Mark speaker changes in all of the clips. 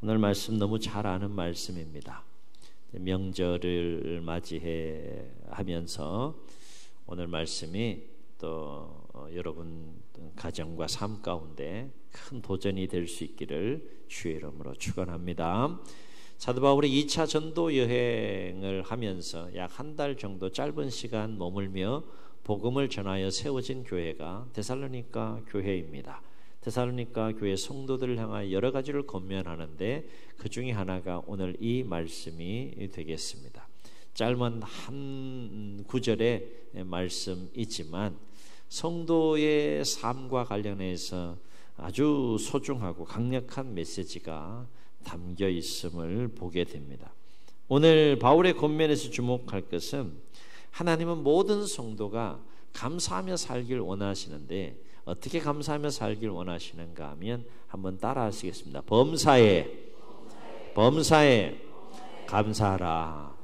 Speaker 1: 오늘 말씀 너무 잘 아는 말씀입니다. 명절을 맞이해 하면서 오늘 말씀이 또 여러분 가정과 삶 가운데 큰 도전이 될 수 있기를 주의 이름으로 축원합니다. 사도 바울이 2차 전도 여행을 하면서 약 한 달 정도 짧은 시간 머물며 복음을 전하여 세워진 교회가 데살로니가 교회입니다. 데살로니가 교회 성도들을 향하여 여러 가지를 권면하는데 그 중에 하나가 오늘 이 말씀이 되겠습니다. 짧은 한 구절의 말씀이지만 성도의 삶과 관련해서 아주 소중하고 강력한 메시지가 담겨 있음을 보게 됩니다. 오늘 바울의 권면에서 주목할 것은 하나님은 모든 성도가 감사하며 살길 원하시는데 어떻게 감사하며 살길 원하시는가 하면 한번 따라 하시겠습니다. 범사에 감사하라.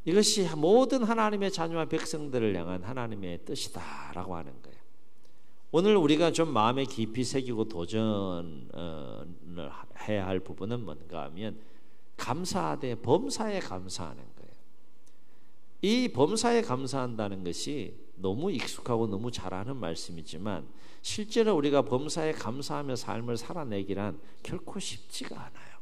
Speaker 1: 이것이 모든 하나님의 자녀와 백성들을 향한 하나님의 뜻이다라고 하는 거예요. 오늘 우리가 좀 마음에 깊이 새기고 도전을 해야 할 부분은 뭔가 하면 감사하되 범사에 감사하는 거예요. 이 범사에 감사한다는 것이 너무 익숙하고 너무 잘 아는 말씀이지만 실제로 우리가 범사에 감사하며 삶을 살아내기란 결코 쉽지가 않아요.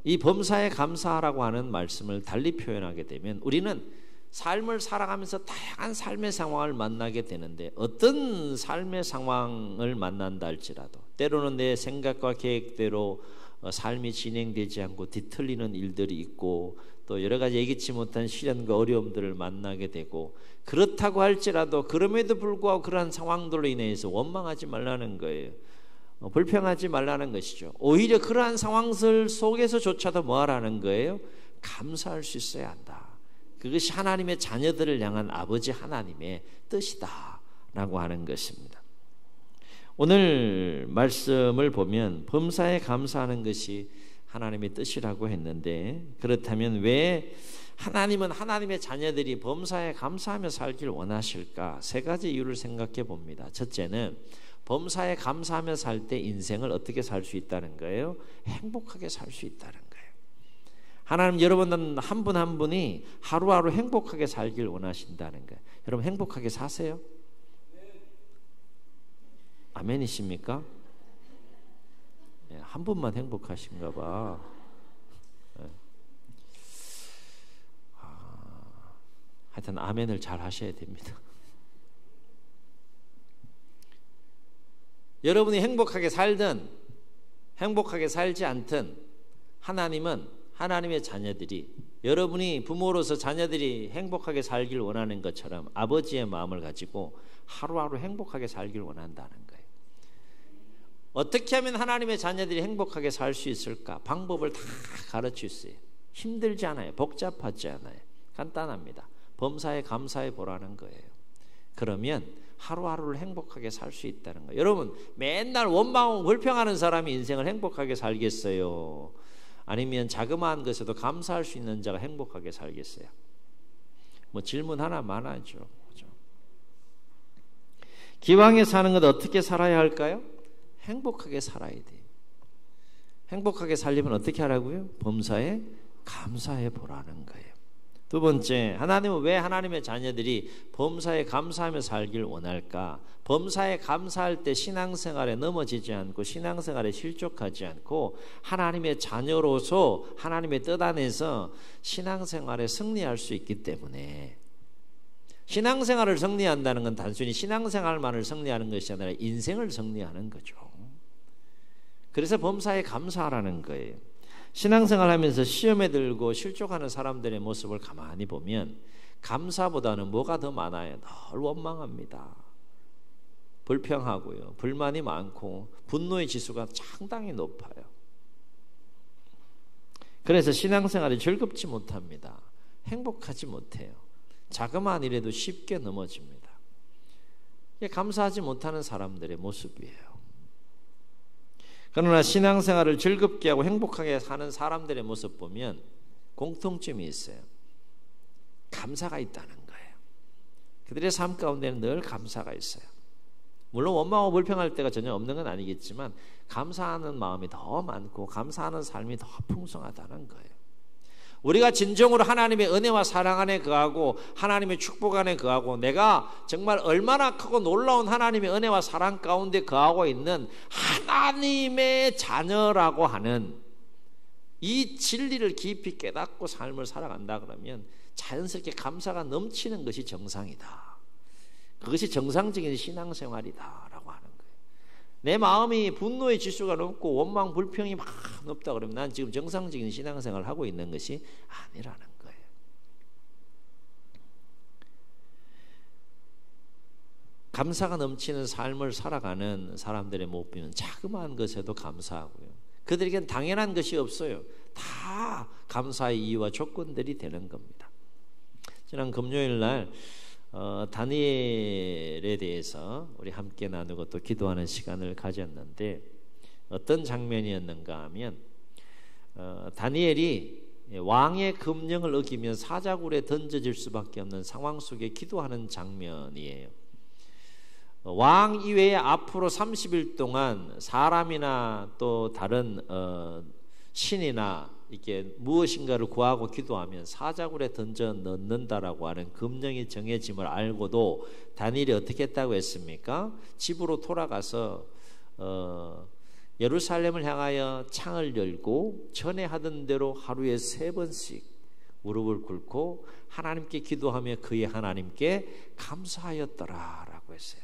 Speaker 1: 이 범사에 감사하라고 하는 말씀을 달리 표현하게 되면 우리는 삶을 살아가면서 다양한 삶의 상황을 만나게 되는데 어떤 삶의 상황을 만난다 할지라도 때로는 내 생각과 계획대로 삶이 진행되지 않고 뒤틀리는 일들이 있고 또 여러 가지 예기치 못한 시련과 어려움들을 만나게 되고 그렇다고 할지라도 그럼에도 불구하고 그러한 상황들로 인해서 원망하지 말라는 거예요. 불평하지 말라는 것이죠. 오히려 그러한 상황들 속에서조차도 뭐 하라는 거예요? 감사할 수 있어야 한다. 그것이 하나님의 자녀들을 향한 아버지 하나님의 뜻이다 라고 하는 것입니다. 오늘 말씀을 보면 범사에 감사하는 것이 하나님의 뜻이라고 했는데 그렇다면 왜 하나님은 하나님의 자녀들이 범사에 감사하며 살길 원하실까? 세 가지 이유를 생각해 봅니다. 첫째는 범사에 감사하며 살 때 인생을 어떻게 살 수 있다는 거예요? 행복하게 살 수 있다는 거예요. 하나님 여러분 한 분 한 분이 하루하루 행복하게 살길 원하신다는 거예요. 여러분 행복하게 사세요? 아멘이십니까? 한 분만 행복하신가 봐. 하여튼 아멘을 잘 하셔야 됩니다. 여러분이 행복하게 살든 행복하게 살지 않든 하나님은 하나님의 자녀들이 여러분이 부모로서 자녀들이 행복하게 살길 원하는 것처럼 아버지의 마음을 가지고 하루하루 행복하게 살길 원한다는 거예요. 어떻게 하면 하나님의 자녀들이 행복하게 살 수 있을까? 방법을 다 가르칠 수 있어요. 힘들지 않아요. 복잡하지 않아요. 간단합니다. 범사에 감사해 보라는 거예요. 그러면 하루하루를 행복하게 살 수 있다는 거예요. 여러분 맨날 원망하고 불평하는 사람이 인생을 행복하게 살겠어요? 아니면 자그마한 것에도 감사할 수 있는 자가 행복하게 살겠어요? 뭐 질문 하나만 하죠. 그렇죠? 기왕에 사는 것 어떻게 살아야 할까요? 행복하게 살아야 돼요. 행복하게 살려면 어떻게 하라고요? 범사에 감사해 보라는 거예요. 두 번째, 하나님은 왜 하나님의 자녀들이 범사에 감사하며 살길 원할까? 범사에 감사할 때 신앙생활에 넘어지지 않고 신앙생활에 실족하지 않고 하나님의 자녀로서 하나님의 뜻 안에서 신앙생활에 승리할 수 있기 때문에 신앙생활을 승리한다는 건 단순히 신앙생활만을 승리하는 것이 아니라 인생을 승리하는 거죠. 그래서 범사에 감사하라는 거예요. 신앙생활 하면서 시험에 들고 실족하는 사람들의 모습을 가만히 보면 감사보다는 뭐가 더 많아요? 늘 원망합니다. 불평하고요. 불만이 많고 분노의 지수가 상당히 높아요. 그래서 신앙생활이 즐겁지 못합니다. 행복하지 못해요. 자그마한 일에도 쉽게 넘어집니다. 이게 감사하지 못하는 사람들의 모습이에요. 그러나 신앙생활을 즐겁게 하고 행복하게 사는 사람들의 모습 보면 공통점이 있어요. 감사가 있다는 거예요. 그들의 삶 가운데는 늘 감사가 있어요. 물론 원망하고 불평할 때가 전혀 없는 건 아니겠지만 감사하는 마음이 더 많고 감사하는 삶이 더 풍성하다는 거예요. 우리가 진정으로 하나님의 은혜와 사랑 안에 거하고 하나님의 축복 안에 거하고 내가 정말 얼마나 크고 놀라운 하나님의 은혜와 사랑 가운데 거하고 있는 하나님의 자녀라고 하는 이 진리를 깊이 깨닫고 삶을 살아간다 그러면 자연스럽게 감사가 넘치는 것이 정상이다. 그것이 정상적인 신앙생활이다라고 하는 거예요. 내 마음이 분노의 지수가 높고 원망 불평이 막 높다 그러면 난 지금 정상적인 신앙생활을 하고 있는 것이 아니라는 거예요. 감사가 넘치는 삶을 살아가는 사람들의 모습은 자그마한 것에도 감사하고요. 그들에겐 당연한 것이 없어요. 다 감사의 이유와 조건들이 되는 겁니다. 지난 금요일 날 다니엘에 대해서 우리 함께 나누고 또 기도하는 시간을 가졌는데 어떤 장면이었는가 하면 다니엘이 왕의 금령을 어기면 사자굴에 던져질 수밖에 없는 상황 속에 기도하는 장면이에요. 왕 이외에 앞으로 30일 동안 사람이나 또 다른 신이나 이렇게 무엇인가를 구하고 기도하면 사자굴에 던져 넣는다라고 하는 금령이 정해짐을 알고도 다니엘이 어떻게 했다고 했습니까? 집으로 돌아가서 예루살렘을 향하여 창을 열고 전에 하던 대로 하루에 3번씩 무릎을 꿇고 하나님께 기도하며 그의 하나님께 감사하였더라라고 했어요.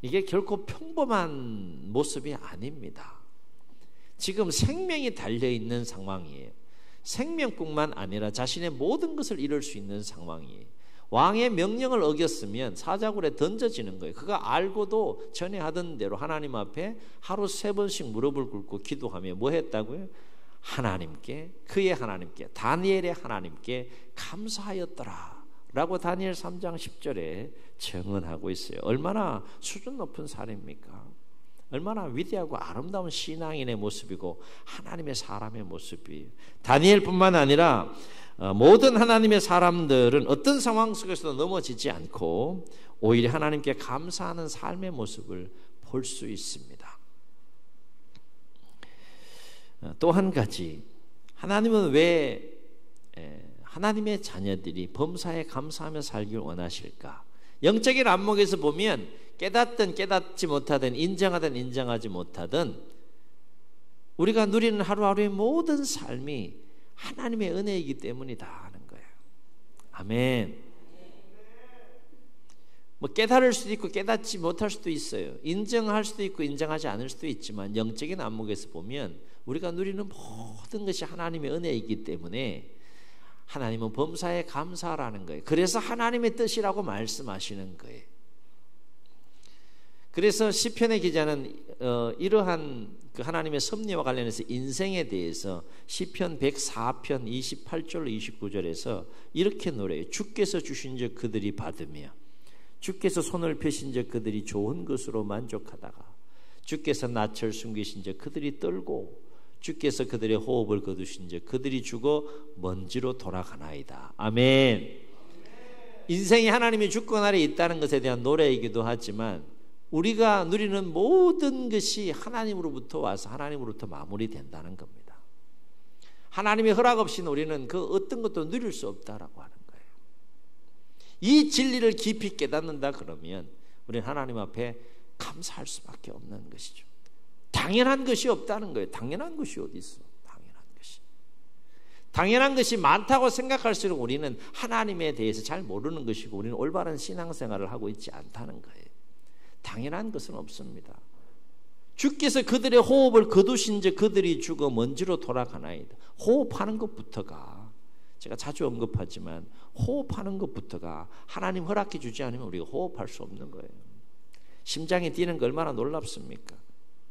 Speaker 1: 이게 결코 평범한 모습이 아닙니다. 지금 생명이 달려있는 상황이에요. 생명뿐만 아니라 자신의 모든 것을 잃을 수 있는 상황이에요. 왕의 명령을 어겼으면 사자굴에 던져지는 거예요. 그가 알고도 전에 하던 대로 하나님 앞에 하루 3번씩 무릎을 꿇고 기도하며 뭐 했다고요? 하나님께, 그의 하나님께, 다니엘의 하나님께 감사하였더라 라고 다니엘 3장 10절에 증언하고 있어요. 얼마나 수준 높은 사례입니까? 얼마나 위대하고 아름다운 신앙인의 모습이고 하나님의 사람의 모습이에요. 다니엘뿐만 아니라 모든 하나님의 사람들은 어떤 상황 속에서도 넘어지지 않고 오히려 하나님께 감사하는 삶의 모습을 볼 수 있습니다. 또 한 가지, 하나님은 왜 하나님의 자녀들이 범사에 감사하며 살길 원하실까? 영적인 안목에서 보면 깨닫든 깨닫지 못하든 인정하든 인정하지 못하든 우리가 누리는 하루하루의 모든 삶이 하나님의 은혜이기 때문이다 하는 거예요. 아멘. 뭐 깨달을 수도 있고 깨닫지 못할 수도 있어요. 인정할 수도 있고 인정하지 않을 수도 있지만 영적인 안목에서 보면 우리가 누리는 모든 것이 하나님의 은혜이기 때문에 하나님은 범사에 감사하라는 거예요. 그래서 하나님의 뜻이라고 말씀하시는 거예요. 그래서 시편의 기자는 이러한 그 하나님의 섭리와 관련해서 인생에 대해서 시편 104편 28절 29절에서 이렇게 노래해요. 주께서 주신 적 그들이 받으며 주께서 손을 펴신 적 그들이 좋은 것으로 만족하다가 주께서 낯을 숨기신 적 그들이 떨고 주께서 그들의 호흡을 거두신 적 그들이 죽어 먼지로 돌아가나이다. 아멘. 인생이 하나님의 주권 아래 있다는 것에 대한 노래이기도 하지만 우리가 누리는 모든 것이 하나님으로부터 와서 하나님으로부터 마무리된다는 겁니다. 하나님의 허락 없이는 우리는 그 어떤 것도 누릴 수 없다라고 하는 거예요. 이 진리를 깊이 깨닫는다 그러면 우리는 하나님 앞에 감사할 수밖에 없는 것이죠. 당연한 것이 없다는 거예요. 당연한 것이 어디 있어? 당연한 것이 많다고 생각할수록 우리는 하나님에 대해서 잘 모르는 것이고 우리는 올바른 신앙생활을 하고 있지 않다는 거예요. 당연한 것은 없습니다. 주께서 그들의 호흡을 거두신 즉 그들이 죽어 먼지로 돌아가나이다. 호흡하는 것부터가 제가 자주 언급하지만 호흡하는 것부터가 하나님 허락해 주지 않으면 우리가 호흡할 수 없는 거예요. 심장이 뛰는 거 얼마나 놀랍습니까?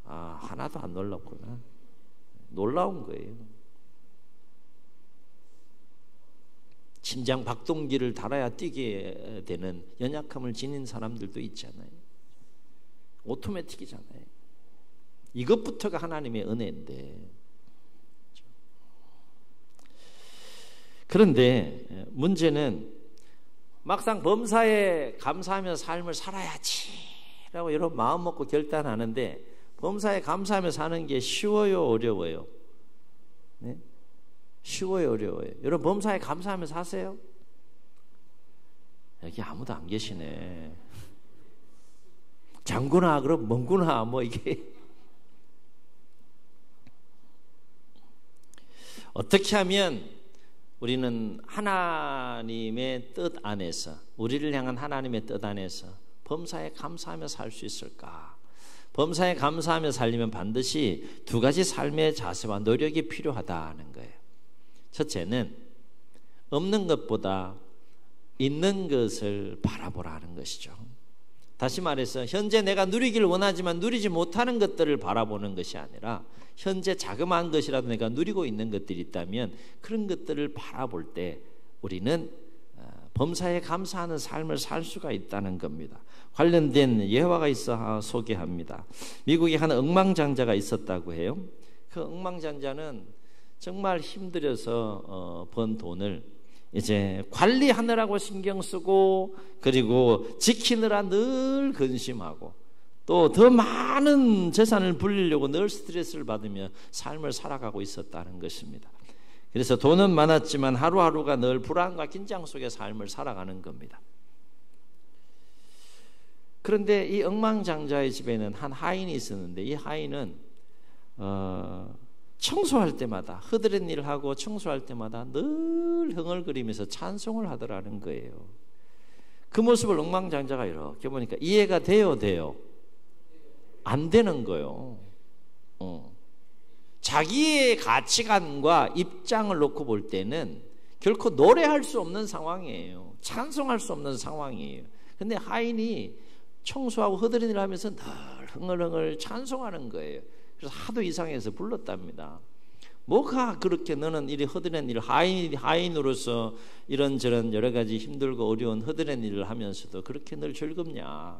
Speaker 1: 아, 하나도 안 놀랍구나. 놀라운 거예요. 심장 박동기를 달아야 뛰게 되는 연약함을 지닌 사람들도 있잖아요. 오토매틱이잖아요. 이것부터가 하나님의 은혜인데. 그런데 문제는 막상 범사에 감사하며 삶을 살아야지 라고 여러분 마음 먹고 결단하는데 범사에 감사하며 사는 게 쉬워요, 어려워요? 네? 쉬워요, 어려워요? 여러분 범사에 감사하며 사세요? 여기 아무도 안 계시네. 장구나 그럼 뭔구나 뭐 이게 어떻게 하면 우리는 하나님의 뜻 안에서, 우리를 향한 하나님의 뜻 안에서 범사에 감사하며 살 수 있을까? 범사에 감사하며 살려면 반드시 두 가지 삶의 자세와 노력이 필요하다는 거예요. 첫째는 없는 것보다 있는 것을 바라보라는 것이죠. 다시 말해서 현재 내가 누리기를 원하지만 누리지 못하는 것들을 바라보는 것이 아니라 현재 자그마한 것이라도 내가 누리고 있는 것들이 있다면 그런 것들을 바라볼 때 우리는 범사에 감사하는 삶을 살 수가 있다는 겁니다. 관련된 예화가 있어 소개합니다. 미국에 한 억망장자가 있었다고 해요. 그 억망장자는 정말 힘들어서 번 돈을 이제 관리하느라고 신경 쓰고 그리고 지키느라 늘 근심하고 또 더 많은 재산을 불리려고 늘 스트레스를 받으며 삶을 살아가고 있었다는 것입니다. 그래서 돈은 많았지만 하루하루가 늘 불안과 긴장 속의 삶을 살아가는 겁니다. 그런데 이 억망장자의 집에는 한 하인이 있었는데 이 하인은 청소할 때마다 허드렛 일을 하고 청소할 때마다 늘 흥얼거리면서 찬송을 하더라는 거예요. 그 모습을 억망장자가 이렇게 보니까 이해가 돼요? 안 되는 거예요. 자기의 가치관과 입장을 놓고 볼 때는 결코 노래할 수 없는 상황이에요. 찬송할 수 없는 상황이에요. 근데 하인이 청소하고 허드렛 일을 하면서 늘 흥얼흥얼 찬송하는 거예요. 그래서 하도 이상해서 불렀답니다. 뭐가 그렇게 너는 이리 허드렛 일을 하인으로서 이런저런 여러 가지 힘들고 어려운 허드렛 일을 하면서도 그렇게 늘 즐겁냐,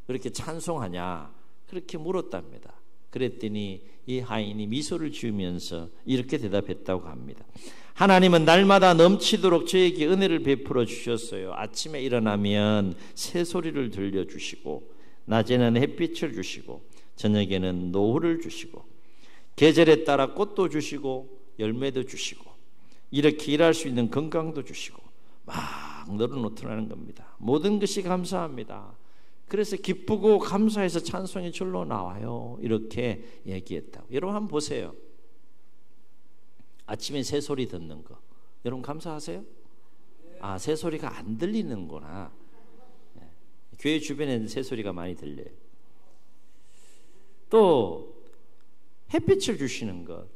Speaker 1: 그렇게 찬송하냐, 그렇게 물었답니다. 그랬더니 이 하인이 미소를 지으면서 이렇게 대답했다고 합니다. 하나님은 날마다 넘치도록 저에게 은혜를 베풀어 주셨어요. 아침에 일어나면 새소리를 들려주시고 낮에는 햇빛을 주시고 저녁에는 노을을 주시고 계절에 따라 꽃도 주시고 열매도 주시고 이렇게 일할 수 있는 건강도 주시고 막 늘어놓더라는 겁니다. 모든 것이 감사합니다. 그래서 기쁘고 감사해서 찬송이 절로 나와요. 이렇게 얘기했다고. 여러분 한번 보세요. 아침에 새소리 듣는 거 여러분 감사하세요? 아, 새소리가 안 들리는구나. 교회 주변에는 새소리가 많이 들려요. 또 햇빛을 주시는 것,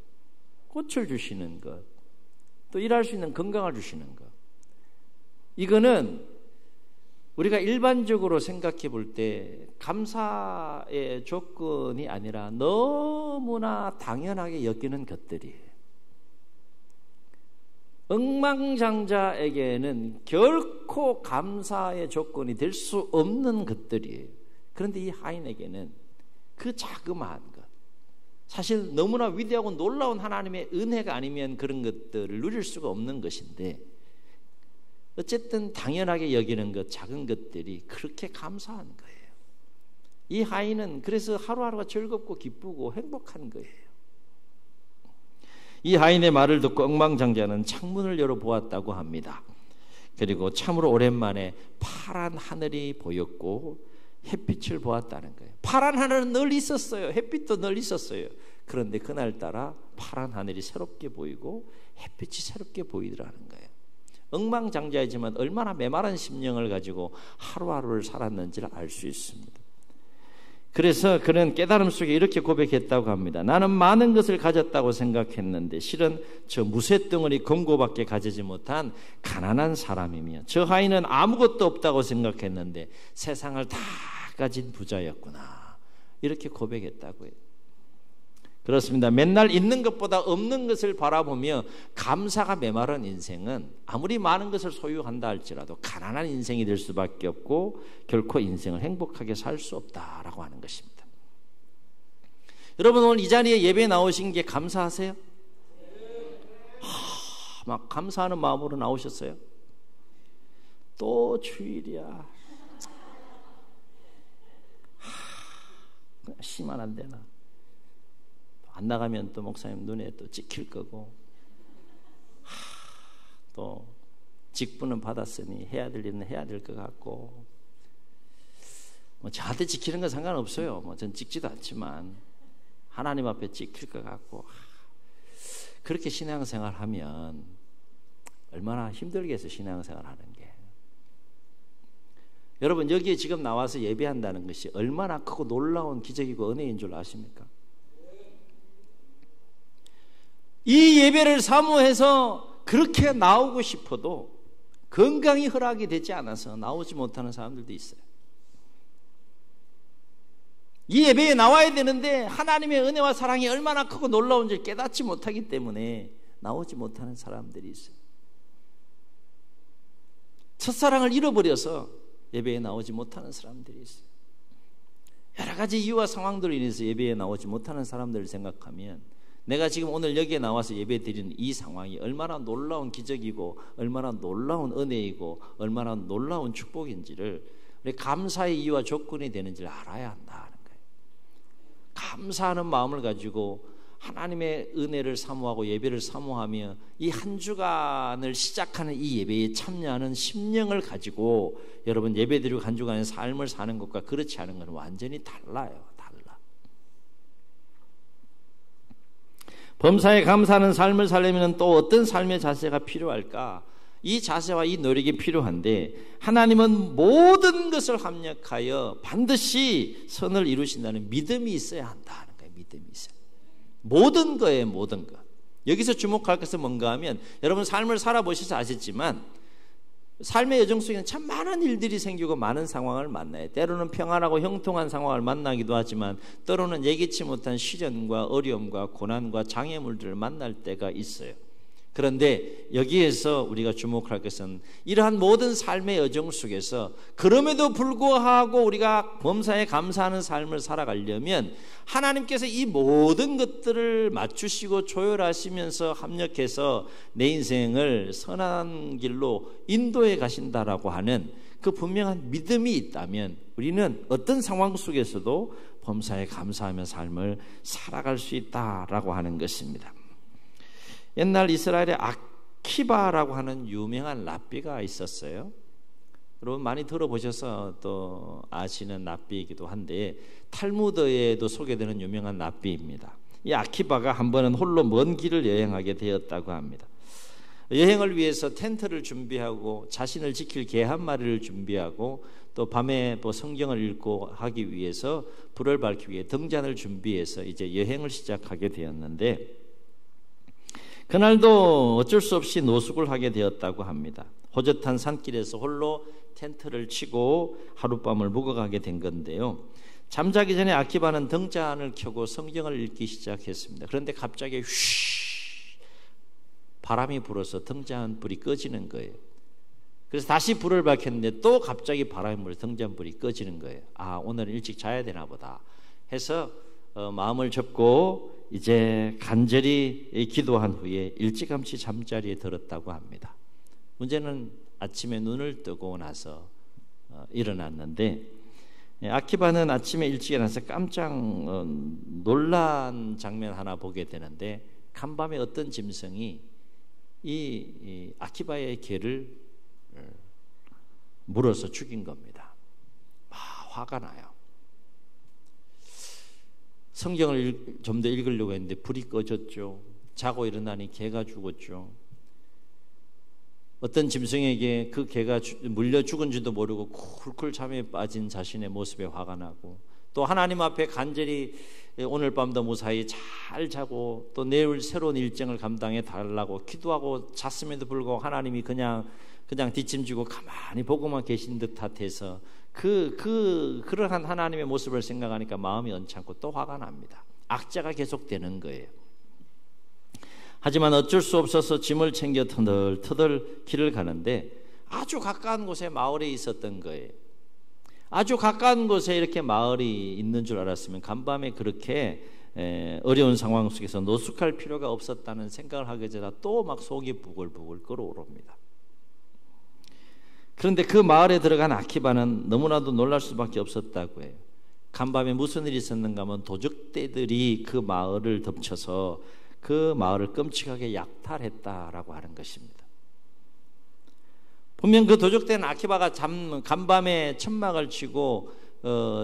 Speaker 1: 꽃을 주시는 것, 또 일할 수 있는 건강을 주시는 것, 이거는 우리가 일반적으로 생각해 볼 때 감사의 조건이 아니라 너무나 당연하게 여기는 것들이에요. 억망장자에게는 결코 감사의 조건이 될 수 없는 것들이에요. 그런데 이 하인에게는 그 자그마한 것, 사실 너무나 위대하고 놀라운 하나님의 은혜가 아니면 그런 것들을 누릴 수가 없는 것인데 어쨌든 당연하게 여기는 것, 작은 것들이 그렇게 감사한 거예요. 이 하인은 그래서 하루하루가 즐겁고 기쁘고 행복한 거예요. 이 하인의 말을 듣고 억망장자는 창문을 열어보았다고 합니다. 그리고 참으로 오랜만에 파란 하늘이 보였고 햇빛을 보았다는 거예요. 파란 하늘은 늘 있었어요. 햇빛도 늘 있었어요. 그런데 그날따라 파란 하늘이 새롭게 보이고 햇빛이 새롭게 보이더라는 거예요. 억망장자이지만 얼마나 메마른 심령을 가지고 하루하루를 살았는지를 알 수 있습니다. 그래서 그는 깨달음 속에 이렇게 고백했다고 합니다. 나는 많은 것을 가졌다고 생각했는데 실은 저 무쇠덩어리 금고밖에 가지지 못한 가난한 사람이며 저 하인은 아무것도 없다고 생각했는데 세상을 다 가진 부자였구나. 이렇게 고백했다고 해요. 그렇습니다. 맨날 있는 것보다 없는 것을 바라보며 감사가 메마른 인생은 아무리 많은 것을 소유한다 할지라도 가난한 인생이 될 수밖에 없고 결코 인생을 행복하게 살 수 없다라고 하는 것입니다. 여러분 오늘 이 자리에 예배 나오신 게 감사하세요? 막 감사하는 마음으로 나오셨어요? 또 주일이야. 쉬면 안 되나? 안 나가면 또 목사님 눈에 또 찍힐 거고, 또 직분은 받았으니 해야 될 일은 해야 될 것 같고, 뭐 저한테 찍히는 건 상관없어요. 뭐 전 찍지도 않지만 하나님 앞에 찍힐 것 같고, 그렇게 신앙생활하면 얼마나 힘들겠어요. 신앙생활하는 게. 여러분, 여기에 지금 나와서 예배한다는 것이 얼마나 크고 놀라운 기적이고 은혜인 줄 아십니까? 이 예배를 사모해서 그렇게 나오고 싶어도 건강이 허락이 되지 않아서 나오지 못하는 사람들도 있어요. 이 예배에 나와야 되는데 하나님의 은혜와 사랑이 얼마나 크고 놀라운지 깨닫지 못하기 때문에 나오지 못하는 사람들이 있어요. 첫사랑을 잃어버려서 예배에 나오지 못하는 사람들이 있어요. 여러 가지 이유와 상황들로 인해서 예배에 나오지 못하는 사람들을 생각하면 내가 지금 오늘 여기에 나와서 예배 드리는 이 상황이 얼마나 놀라운 기적이고 얼마나 놀라운 은혜이고 얼마나 놀라운 축복인지를 우리 감사의 이유와 조건이 되는지를 알아야 한다는 거예요. 감사하는 마음을 가지고 하나님의 은혜를 사모하고 예배를 사모하며 이 한 주간을 시작하는 이 예배에 참여하는 심령을 가지고 여러분 예배드리고 한 주간의 삶을 사는 것과 그렇지 않은 것은 완전히 달라요. 범사에 감사하는 삶을 살려면 또 어떤 삶의 자세가 필요할까? 이 자세와 이 노력이 필요한데 하나님은 모든 것을 합력하여 반드시 선을 이루신다는 믿음이 있어야 한다는 거예요. 믿음이 있어요. 모든 거예요. 모든 것. 여기서 주목할 것은 뭔가 하면 여러분 삶을 살아보셔서 아시지만 삶의 여정 속에는 참 많은 일들이 생기고 많은 상황을 만나요. 때로는 평안하고 형통한 상황을 만나기도 하지만 때로는 예기치 못한 시련과 어려움과 고난과 장애물들을 만날 때가 있어요. 그런데 여기에서 우리가 주목할 것은 이러한 모든 삶의 여정 속에서 그럼에도 불구하고 우리가 범사에 감사하는 삶을 살아가려면 하나님께서 이 모든 것들을 맞추시고 조율하시면서 합력해서 내 인생을 선한 길로 인도해 가신다라고 하는 그 분명한 믿음이 있다면 우리는 어떤 상황 속에서도 범사에 감사하며 삶을 살아갈 수 있다라고 하는 것입니다. 옛날 이스라엘에 아키바라고 하는 유명한 랍비가 있었어요. 여러분 많이 들어보셔서 또 아시는 랍비이기도 한데 탈무드에도 소개되는 유명한 랍비입니다. 이 아키바가 한 번은 홀로 먼 길을 여행하게 되었다고 합니다. 여행을 위해서 텐트를 준비하고 자신을 지킬 개 한 마리를 준비하고 또 밤에 성경을 읽고 하기 위해서 불을 밝히기 위해 등잔을 준비해서 이제 여행을 시작하게 되었는데 그날도 어쩔 수 없이 노숙을 하게 되었다고 합니다. 호젓한 산길에서 홀로 텐트를 치고 하룻밤을 묵어가게 된 건데요. 잠자기 전에 아키바는 등잔을 켜고 성경을 읽기 시작했습니다. 그런데 갑자기 바람이 불어서 등잔불이 꺼지는 거예요. 그래서 다시 불을 밝혔는데 또 갑자기 바람이 불어서 등잔불이 꺼지는 거예요. 아, 오늘은 일찍 자야 되나 보다 해서 마음을 접고 이제 간절히 기도한 후에 일찌감치 잠자리에 들었다고 합니다. 문제는 아침에 눈을 뜨고 나서 일어났는데 아키바는 아침에 일찍 일어나서 깜짝 놀란 장면 하나 보게 되는데 간밤에 어떤 짐승이 이 아키바의 개를 물어서 죽인 겁니다. 화가 나요. 성경을 좀 더 읽으려고 했는데 불이 꺼졌죠. 자고 일어나니 개가 죽었죠. 어떤 짐승에게 그 개가 물려 죽은지도 모르고 쿨쿨 잠에 빠진 자신의 모습에 화가 나고 또 하나님 앞에 간절히 오늘 밤도 무사히 잘 자고 또 내일 새로운 일정을 감당해 달라고 기도하고 잤음에도 불구하고 하나님이 그냥 뒷짐지고 가만히 보고만 계신 듯 같아서 그러한 하나님의 모습을 생각하니까 마음이 언짢고 또 화가 납니다. 악재가 계속되는 거예요. 하지만 어쩔 수 없어서 짐을 챙겨 터덜터덜 길을 가는데 아주 가까운 곳에 마을이 있었던 거예요. 아주 가까운 곳에 이렇게 마을이 있는 줄 알았으면 간밤에 그렇게 어려운 상황 속에서 노숙할 필요가 없었다는 생각을 하게 되다 또 막 속이 부글부글 끓어오릅니다. 그런데 그 마을에 들어간 아키바는 너무나도 놀랄 수밖에 없었다고 해요. 간밤에 무슨 일이 있었는가 하면 도적대들이 그 마을을 덮쳐서 그 마을을 끔찍하게 약탈했다라고 하는 것입니다. 분명 그 도적대는 아키바가 간밤에 천막을 치고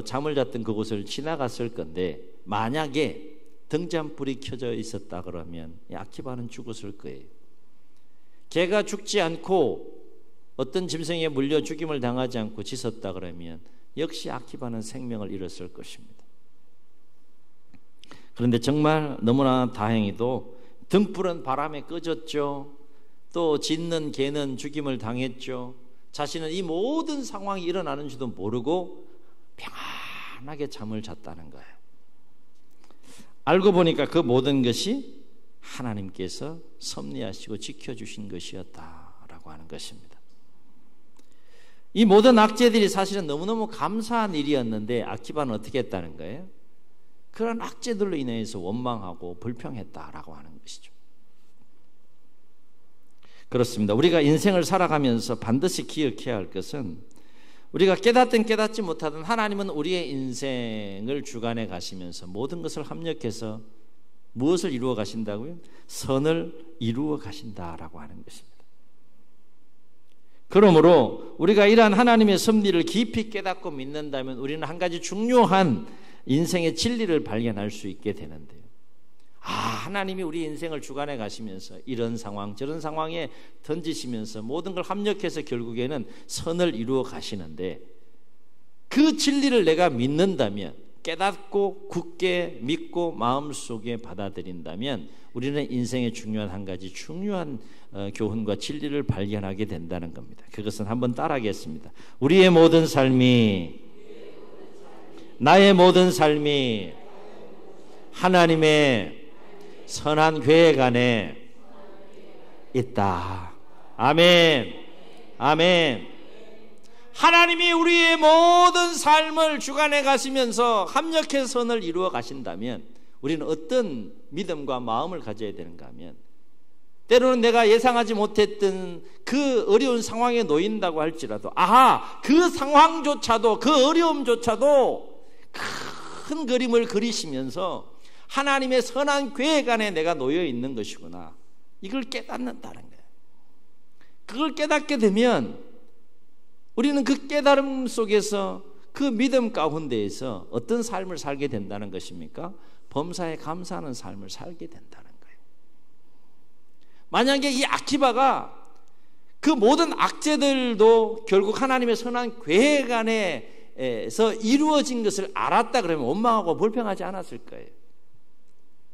Speaker 1: 잠을 잤던 그곳을 지나갔을 건데, 만약에 등잔불이 켜져 있었다 그러면 아키바는 죽었을 거예요. 걔가 죽지 않고 어떤 짐승에 물려 죽임을 당하지 않고 짖었다 그러면 역시 아키바는 생명을 잃었을 것입니다. 그런데 정말 너무나 다행히도 등불은 바람에 꺼졌죠. 또 짖는 개는 죽임을 당했죠. 자신은 이 모든 상황이 일어나는 줄도 모르고 평안하게 잠을 잤다는 거예요. 알고 보니까 그 모든 것이 하나님께서 섭리하시고 지켜주신 것이었다라고 하는 것입니다. 이 모든 악재들이 사실은 너무너무 감사한 일이었는데 아키바는 어떻게 했다는 거예요? 그런 악재들로 인해서 원망하고 불평했다라고 하는 것이죠. 그렇습니다. 우리가 인생을 살아가면서 반드시 기억해야 할 것은, 우리가 깨닫든 깨닫지 못하든 하나님은 우리의 인생을 주관해 가시면서 모든 것을 합력해서 무엇을 이루어 가신다고요? 선을 이루어 가신다라고 하는 것입니다. 그러므로 우리가 이러한 하나님의 섭리를 깊이 깨닫고 믿는다면 우리는 한 가지 중요한 인생의 진리를 발견할 수 있게 되는데요. 하나님이 우리 인생을 주관해 가시면서 이런 상황 저런 상황에 던지시면서 모든 걸 합력해서 결국에는 선을 이루어 가시는데, 그 진리를 내가 믿는다면, 깨닫고 굳게 믿고 마음속에 받아들인다면 우리는 인생의 중요한 한 가지 중요한 교훈과 진리를 발견하게 된다는 겁니다. 그것은 한번 따라하겠습니다. 우리의 모든 삶이, 나의 모든 삶이 하나님의 선한 계획 안에 있다. 아멘. 아멘. 하나님이 우리의 모든 삶을 주관해 가시면서 합력해서 선을 이루어 가신다면 우리는 어떤 믿음과 마음을 가져야 되는가 하면, 때로는 내가 예상하지 못했던 그 어려운 상황에 놓인다고 할지라도 그 상황조차도, 그 어려움조차도 큰 그림을 그리시면서 하나님의 선한 계획 안에 내가 놓여 있는 것이구나, 이걸 깨닫는다는 거예요. 그걸 깨닫게 되면 우리는 그 깨달음 속에서, 그 믿음 가운데에서 어떤 삶을 살게 된다는 것입니까? 범사에 감사하는 삶을 살게 된다는 거예요. 만약에 이 아키바가 그 모든 악재들도 결국 하나님의 선한 계획 안에서 이루어진 것을 알았다 그러면 원망하고 불평하지 않았을 거예요.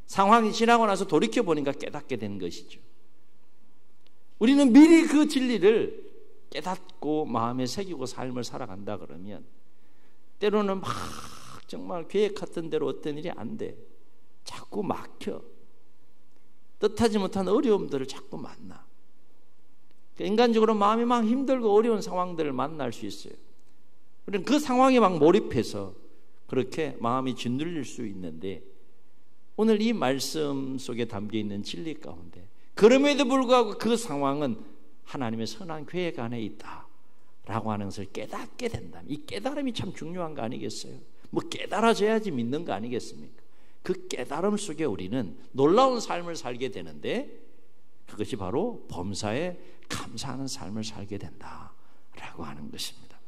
Speaker 1: 상황이 지나고 나서 돌이켜보니까 깨닫게 된 것이죠. 우리는 미리 그 진리를 깨닫고 마음에 새기고 삶을 살아간다 그러면 때로는 막 정말 계획했던 대로 어떤 일이 안 돼. 자꾸 막혀. 뜻하지 못한 어려움들을 자꾸 만나. 인간적으로 마음이 막 힘들고 어려운 상황들을 만날 수 있어요. 우리는 그 상황에 막 몰입해서 그렇게 마음이 짓눌릴 수 있는데, 오늘 이 말씀 속에 담겨있는 진리 가운데 그럼에도 불구하고 그 상황은 하나님의 선한 계획 안에 있다라고 하는 것을 깨닫게 된다면, 이 깨달음이 참 중요한 거 아니겠어요? 뭐 깨달아져야지 믿는 거 아니겠습니까? 그 깨달음 속에 우리는 놀라운 삶을 살게 되는데, 그것이 바로 범사에 감사하는 삶을 살게 된다라고 하는 것입니다.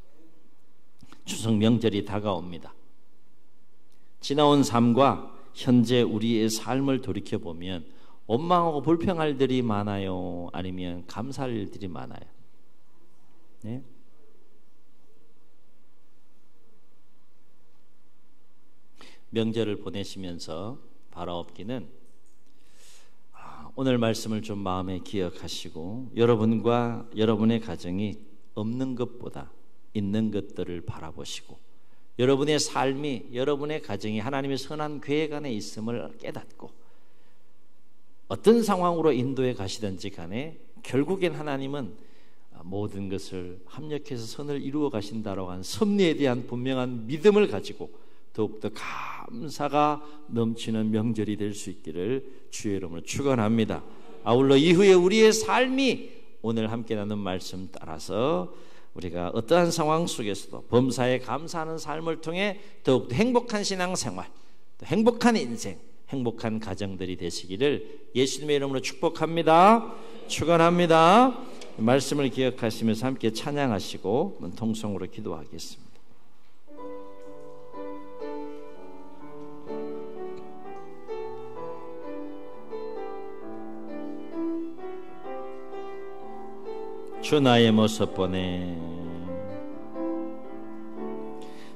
Speaker 1: 추석 명절이 다가옵니다. 지나온 삶과 현재 우리의 삶을 돌이켜보면 원망하고 불평할 일들이 많아요? 아니면 감사할 일들이 많아요? 네? 명절을 보내시면서 바라옵기는 오늘 말씀을 좀 마음에 기억하시고 여러분과 여러분의 가정이 없는 것보다 있는 것들을 바라보시고 여러분의 삶이, 여러분의 가정이 하나님의 선한 계획 안에 있음을 깨닫고 어떤 상황으로 인도해 가시든지 간에 결국엔 하나님은 모든 것을 합력해서 선을 이루어 가신다라고 한 섭리에 대한 분명한 믿음을 가지고 더욱더 감사가 넘치는 명절이 될 수 있기를 주의 이름으로 축원합니다. 아울러 이후에 우리의 삶이 오늘 함께 나눈 말씀 따라서 우리가 어떠한 상황 속에서도 범사에 감사하는 삶을 통해 더욱 행복한 신앙생활, 행복한 인생, 행복한 가정들이 되시기를 예수님의 이름으로 축복합니다. 축원합니다. 말씀을 기억하시면서 함께 찬양하시고 통성으로 기도하겠습니다. 주 나의 모습 보내,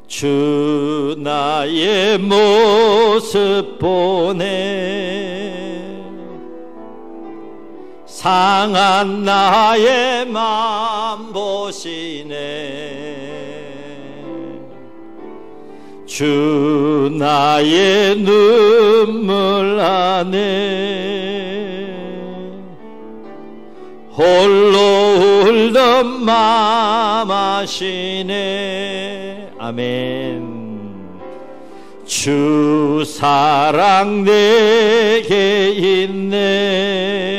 Speaker 1: 주 나의 모습 보내, 상한 나의 맘 보시네. 주 나의 눈물 안에 홀로 울던 맘 아시네. 아멘. 주 사랑 내게 있네.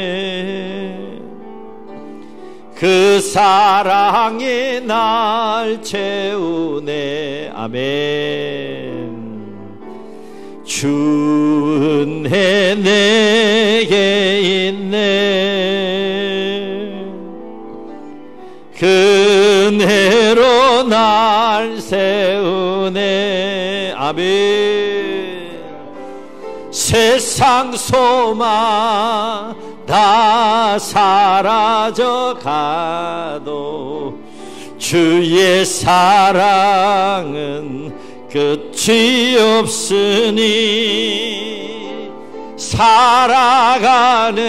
Speaker 1: 그 사랑이 날 채우네. 아멘. 주 은혜 내게 있네. 그 은혜로 날 세우네. 아멘. 세상 소망 다 사라져 가도 주의 사랑은 끝이 없으니 살아가는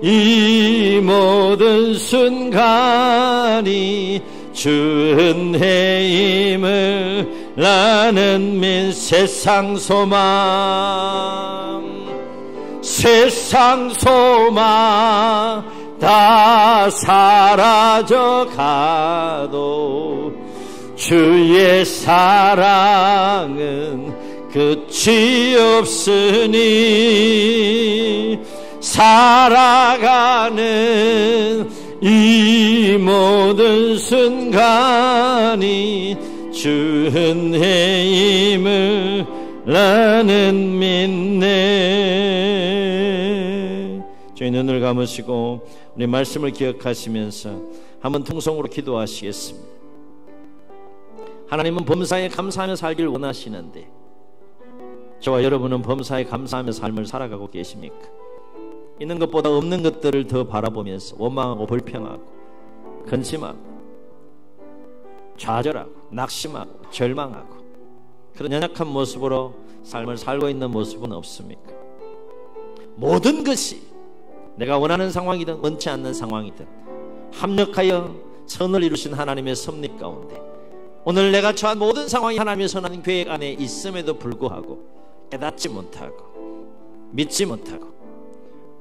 Speaker 1: 이 모든 순간이 주 은혜임을 나는 민. 세상 소망, 세상 소망 다 사라져 가도 주의 사랑은 끝이 없으니 살아가는 이 모든 순간이 주 은혜임을 나는 믿네. 저희 눈을 감으시고 우리 말씀을 기억하시면서 한번 통성으로 기도하시겠습니다. 하나님은 범사에 감사하며 살길 원하시는데 저와 여러분은 범사에 감사하며 삶을 살아가고 계십니까? 있는 것보다 없는 것들을 더 바라보면서 원망하고 불평하고 근심하고 좌절하고 낙심하고 절망하고 그런 연약한 모습으로 삶을 살고 있는 모습은 없습니까? 모든 것이 내가 원하는 상황이든 원치 않는 상황이든 합력하여 선을 이루신 하나님의 섭리 가운데 오늘 내가 처한 모든 상황이 하나님의 선한 계획 안에 있음에도 불구하고 깨닫지 못하고 믿지 못하고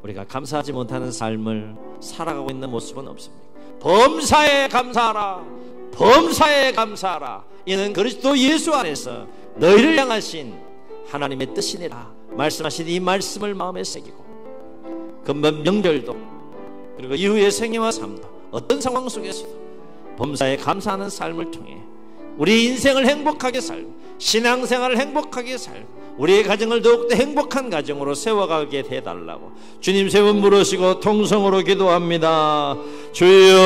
Speaker 1: 우리가 감사하지 못하는 삶을 살아가고 있는 모습은 없습니다. 범사에 감사하라, 범사에 감사하라. 이는 그리스도 예수 안에서 너희를 향하신 하나님의 뜻이니라 말씀하신 이 말씀을 마음에 새기고 금번 명절도 그리고 이후의 생애와 삶도 어떤 상황 속에서도 범사에 감사하는 삶을 통해 우리 인생을 행복하게 살고 신앙생활을 행복하게 살고 우리의 가정을 더욱더 행복한 가정으로 세워가게 해달라고 주님 세 번 부르시고 통성으로 기도합니다. 주여